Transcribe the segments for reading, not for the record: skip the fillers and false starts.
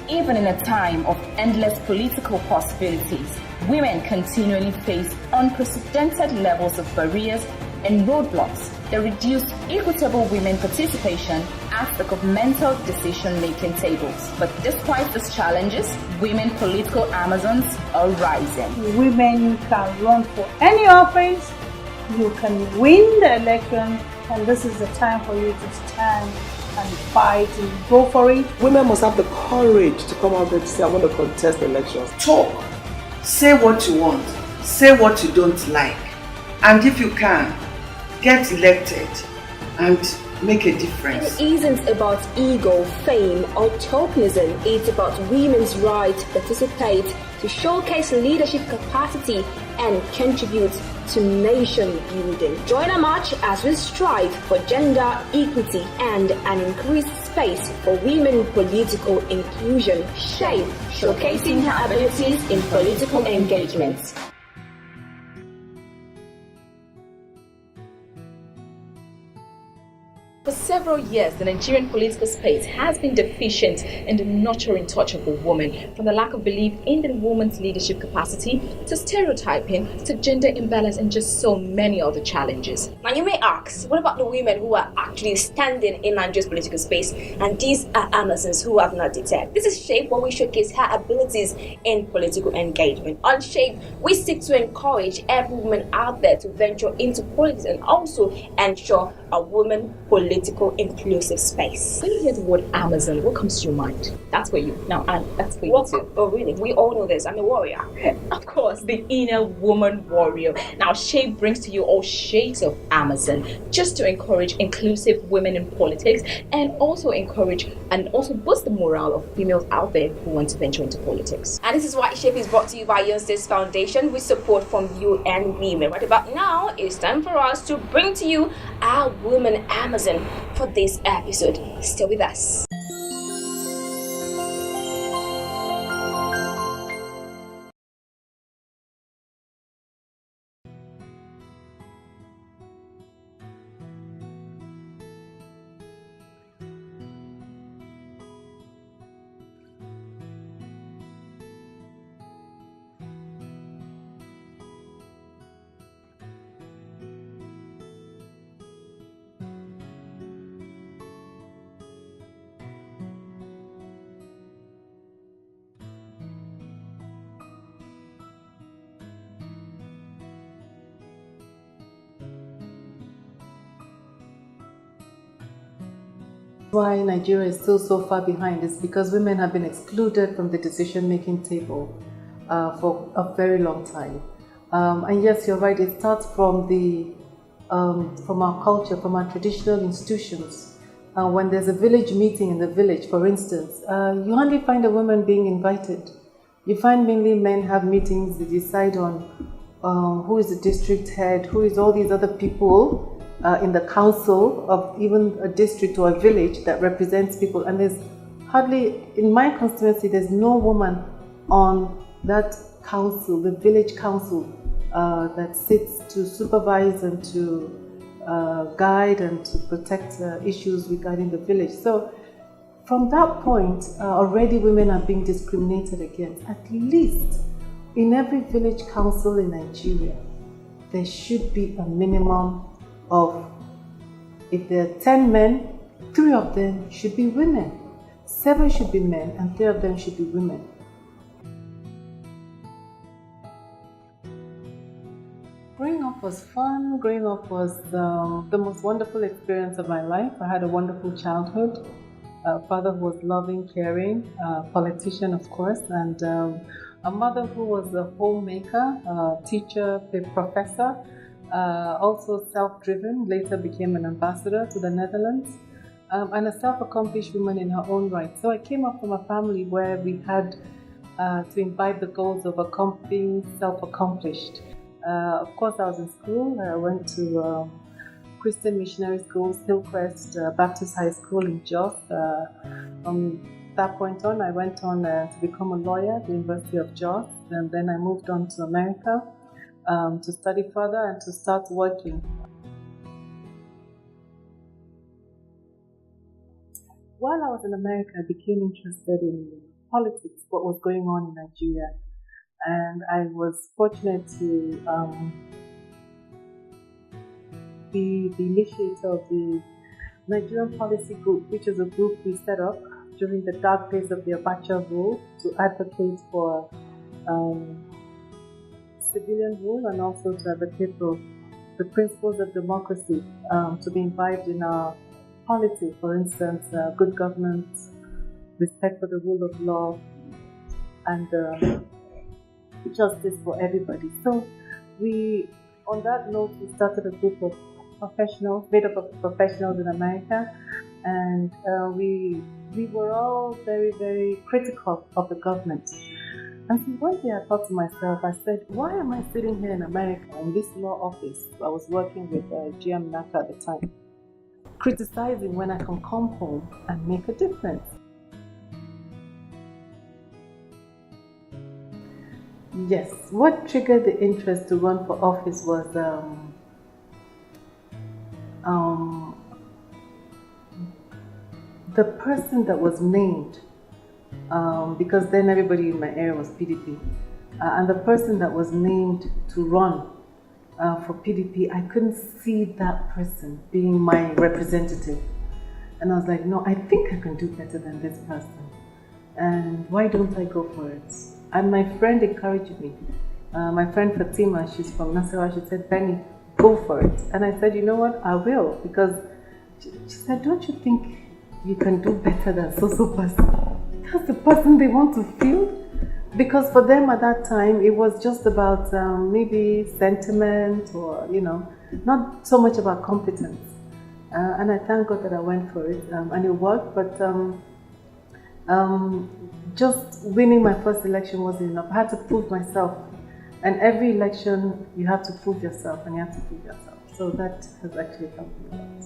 Even in a time of endless political possibilities, women continually face unprecedented levels of barriers and roadblocks that reduce equitable women participation at the governmental decision-making tables. But despite these challenges, women political Amazons are rising. Women can run for any office, you can win the election, and this is the time for you to stand and fight and go for it. Women must have the courage to come out there to say, I want to contest elections. Talk. Say what you want. Say what you don't like. And if you can, get elected and make a difference. It isn't about ego, fame, or tokenism. It's about women's right to participate, to showcase leadership capacity, and contribute to nation building. Join our march as we strive for gender equity and an increased space for women political inclusion. SHAPE, showcasing her abilities in political engagement. For several years, the Nigerian political space has been deficient in the nurturing touch of the woman, from the lack of belief in the woman's leadership capacity, to stereotyping, to gender imbalance, and just so many other challenges. Now you may ask, what about the women who are actually standing in Nigeria's political space? And these are Amazons who have not deterred. This is SHAPE, where we showcase her abilities in political engagement. On SHAPE, we seek to encourage every woman out there to venture into politics and also ensure a woman political inclusive space. When you hear the word Amazon, what comes to your mind? That's for you. Now, and that's for you too. Oh really? We all know this. I'm a warrior. Of course, the inner woman warrior. Now, SHAPE brings to you all shades of Amazon, just to encourage inclusive women in politics, and also encourage and also boost the morale of females out there who want to venture into politics. And this is why SHAPE is brought to you by Young States Foundation with support from you and women. Right about now, it's time for us to bring to you our woman Amazon for this episode. Stay with us. Why Nigeria is still so far behind is because women have been excluded from the decision-making table for a very long time. And yes, you're right, it starts from our culture, from our traditional institutions. When there's a village meeting in the village, for instance, you hardly find a woman being invited. You find mainly men have meetings, they decide on who is the district head, who is all these other people in the council of even a district or a village that represents people. And there's hardly, in my constituency, there's no woman on that council, the village council, that sits to supervise and to guide and to protect issues regarding the village. So from that point, already women are being discriminated against. At least in every village council in Nigeria, there should be a minimum of, if there are 10 men, 3 of them should be women, 7 should be men, and 3 of them should be women. Growing up was fun. Growing up was the most wonderful experience of my life. I had a wonderful childhood. A father who was loving, caring, politician of course, and a mother who was a homemaker, a teacher, a professor, also self-driven, later became an ambassador to the Netherlands, and a self-accomplished woman in her own right. So I came up from a family where we had to imbibe the goals of being self-accomplished. Of course, I was in school. I went to Christian Missionary Schools, Hillcrest Baptist High School in Jos. From that point on, I went on to become a lawyer at the University of Jos, and then I moved on to America to study further and to start working. While I was in America, I became interested in politics, what was going on in Nigeria. And I was fortunate to be the initiator of the Nigerian Policy Group, which is a group we set up during the dark days of the Abacha rule to advocate for civilian rule and also to advocate for the principles of democracy to be imbibed in our polity. For instance, good governance, respect for the rule of law, and justice for everybody. So on that note, we started a group of professionals, made up of professionals in America, and we were all very, very critical of the government. And so one day I thought to myself, I said, why am I sitting here in America in this law office? I was working with GM Naka at the time, criticizing when I can come home and make a difference. Yes, what triggered the interest to run for office was the person that was named, because then everybody in my area was PDP, and the person that was named to run for PDP, I couldn't see that person being my representative. And I was like, no, I think I can do better than this person. And why don't I go for it? And my friend encouraged me. My friend Fatima, she's from Nasarawa, she said, Beni, go for it. And I said, you know what, I will. Because she said, don't you think you can do better than so person? That's the person they want to feel. Because for them at that time, it was just about maybe sentiment or, not so much about competence. And I thank God that I went for it, and it worked. But just winning my first election wasn't enough. I had to prove myself. And every election, you have to prove yourself, and you have to prove yourself. So that has actually helped me a lot.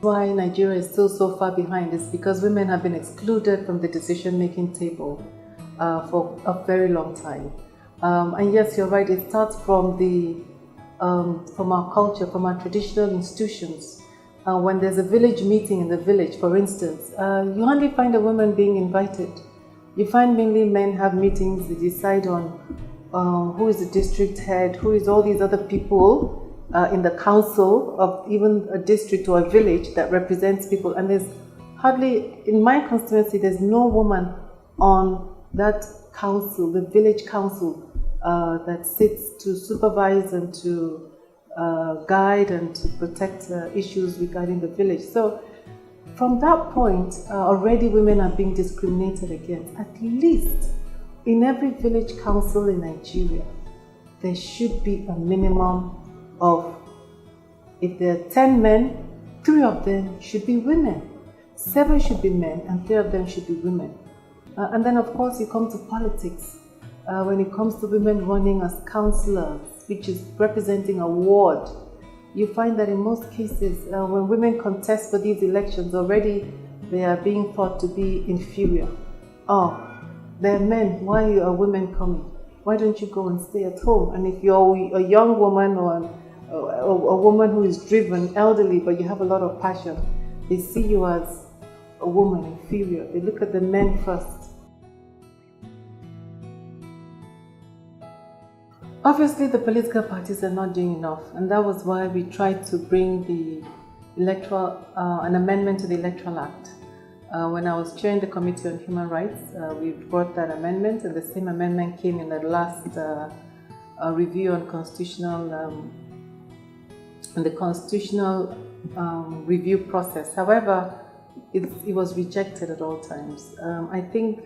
Why Nigeria is still so far behind is because women have been excluded from the decision-making table for a very long time. And yes, you're right, it starts from from our culture, from our traditional institutions. When there's a village meeting in the village, for instance, you hardly find a woman being invited. You find mainly men have meetings, they decide on who is the district head, who is all these other people in the council of even a district or a village that represents people. And there's hardly, in my constituency, there's no woman on that council, the village council, that sits to supervise and to guide and to protect issues regarding the village. So from that point, already women are being discriminated against. At least in every village council in Nigeria, there should be a minimum of, if there are 10 men, 3 of them should be women, 7 should be men, and 3 of them should be women. And then of course you come to politics. When it comes to women running as councillors, which is representing a ward, you find that in most cases, when women contest for these elections, already they are being thought to be inferior. Oh, they're men, why are women coming? Why don't you go and stay at home? And if you're a young woman or a woman who is driven, elderly, but you have a lot of passion, they see you as a woman, inferior. They look at the men first. Obviously, the political parties are not doing enough, and that was why we tried to bring the an amendment to the Electoral Act. When I was chairing the Committee on Human Rights, we brought that amendment, and the same amendment came in the last review on the constitutional review process. However, it was rejected at all times. I think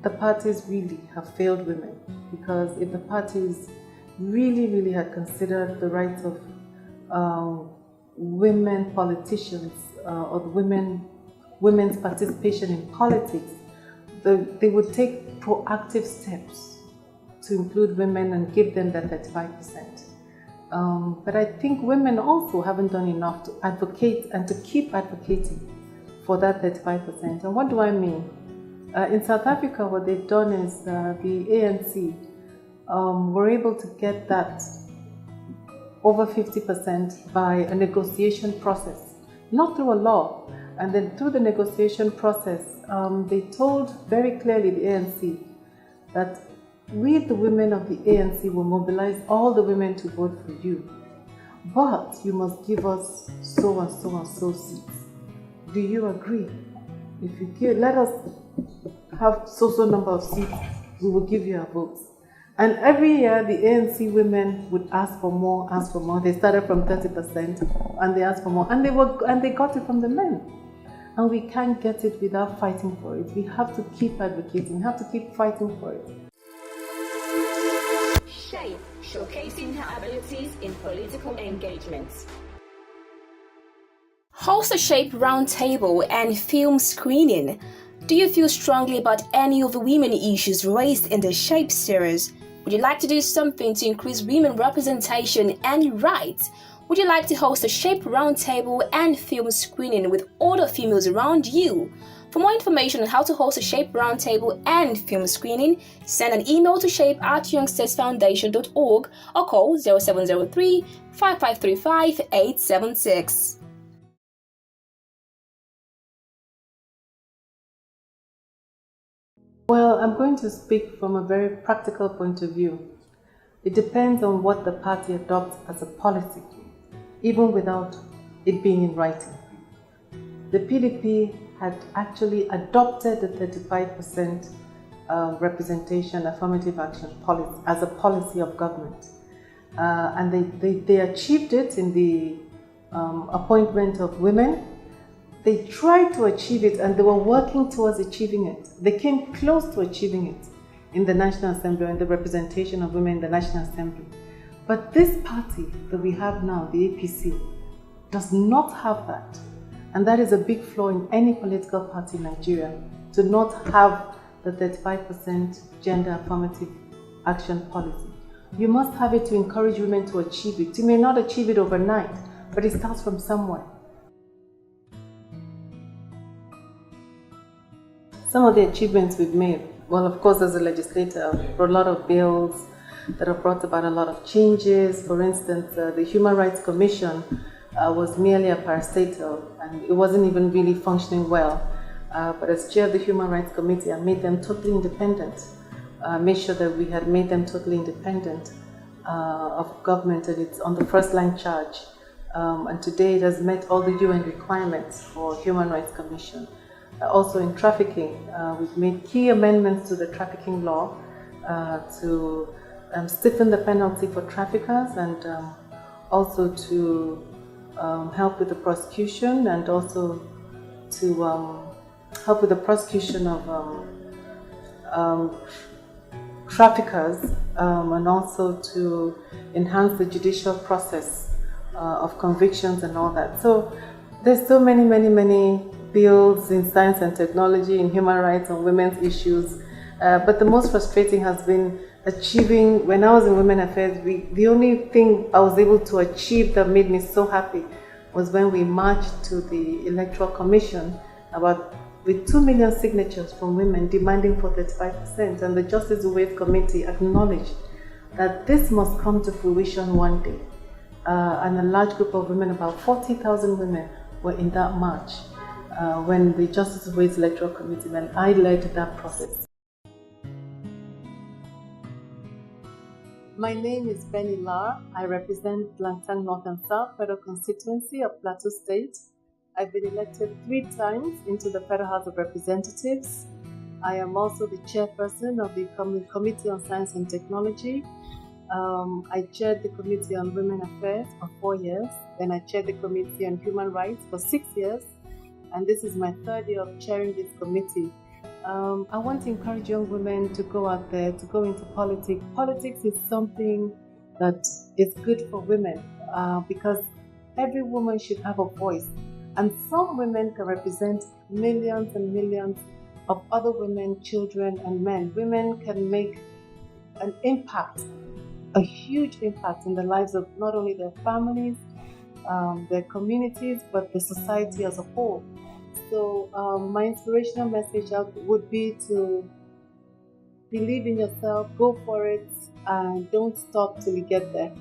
the parties really have failed women, because if the parties really had considered the rights of women politicians or women's participation in politics, they would take proactive steps to include women and give them that 35%. But I think women also haven't done enough to advocate and to keep advocating for that 35%. And what do I mean? In South Africa, what they've done is the ANC were able to get that over 50% by a negotiation process, not through a law. And then through the negotiation process, they told very clearly the ANC that we, the women of the ANC, will mobilize all the women to vote for you. But you must give us so and so and so seats. Do you agree? If you let us have so number of seats, we will give you our votes. And every year, the ANC women would ask for more, ask for more. They started from 30% and they asked for more. And they got it from the men. And we can't get it without fighting for it. We have to keep advocating, we have to keep fighting for it. SHAPE, showcasing her abilities in political engagements. Host a SHAPE roundtable and film screening. Do you feel strongly about any of the women issues raised in the SHAPE series? Would you like to do something to increase women representation and rights? Would you like to host a SHAPE roundtable and film screening with other females around you? For more information on how to host a SHAPE roundtable and film screening, send an email to shape@youngstatefoundation.org or call 0703 5535 876. Well, I'm going to speak from a very practical point of view. It depends on what the party adopts as a policy, even without it being in writing. The PDP had actually adopted the 35% representation affirmative action policy as a policy of government. And they achieved it in the appointment of women. They tried to achieve it and they were working towards achieving it. They came close to achieving it in the National Assembly, in the representation of women in the National Assembly. But this party that we have now, the APC, does not have that. And that is a big flaw in any political party in Nigeria, to not have the 35% gender affirmative action policy. You must have it to encourage women to achieve it. You may not achieve it overnight, but it starts from somewhere. Some of the achievements we've made, well, of course, as a legislator, I've brought a lot of bills that have brought about a lot of changes. For instance, the Human Rights Commission was merely a parastatal and it wasn't even really functioning well. But as chair of the Human Rights Committee, I made them totally independent. Made sure that we had made them totally independent of government, and it's on the first line charge. And today it has met all the UN requirements for Human Rights Commission. Also in trafficking, we've made key amendments to the trafficking law to stiffen the penalty for traffickers and also to help with the prosecution and also to help with the prosecution of traffickers and also to enhance the judicial process of convictions and all that. So there's so many bills in science and technology, in human rights, on women's issues. But the most frustrating has been achieving, when I was in Women Affairs, the only thing I was able to achieve that made me so happy was when we marched to the Electoral Commission with 2 million signatures from women demanding for 35%, and the Justice Uwais Committee acknowledged that this must come to fruition one day. And a large group of women, about 40,000 women, were in that march when the Justice Uwais Electoral Committee, and I led that process. My name is Beni Lar. I represent Langtang North and South Federal Constituency of Plateau State. I've been elected 3 times into the Federal House of Representatives. I am also the chairperson of the Committee on Science and Technology. I chaired the Committee on Women Affairs for 4 years. Then I chaired the Committee on Human Rights for 6 years. And this is my 3rd year of chairing this committee. I want to encourage young women to go out there, to go into politics. Politics is something that is good for women because every woman should have a voice. And some women can represent millions and millions of other women, children, and men. Women can make an impact, a huge impact in the lives of not only their families, their communities, but the society as a whole. So my inspirational message out would be to believe in yourself, go for it, and don't stop till you get there.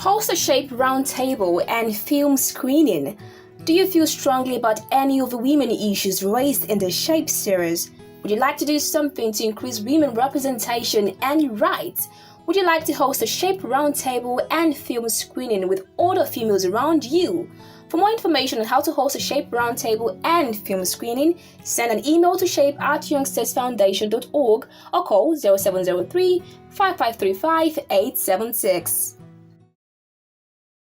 Host a SHAPE roundtable and film screening. Do you feel strongly about any of the women issues raised in the SHAPE series? Would you like to do something to increase women representation and rights? Would you like to host a SHAPE roundtable and film screening with other females around you? For more information on how to host a SHAPE roundtable and film screening, send an email to shape@youngstersfoundation.org or call 0703 5535 876.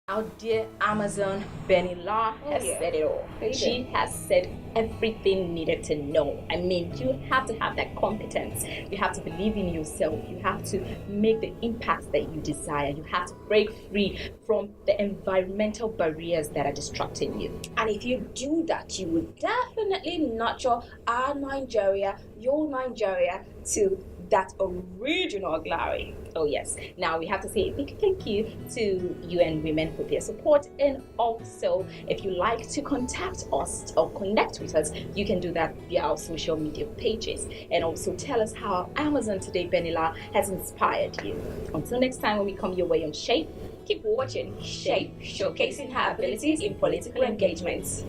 Our dear Amazon Beni Lar has said it all. She has said everything needed to know. I mean, you have to have that competence. You have to believe in yourself. You have to make the impact that you desire. You have to break free from the environmental barriers that are distracting you. And if you do that, you will definitely nurture our Nigeria, your Nigeria, to that original glory. Oh yes. Now we have to say a big thank you to UN Women for their support, and also if you like to contact us or connect with us, you can do that via our social media pages, and also tell us how Amazon Today Beni Lar has inspired you. Until next time when we come your way on SHAPE, keep watching SHAPE, showcasing her abilities in political engagements.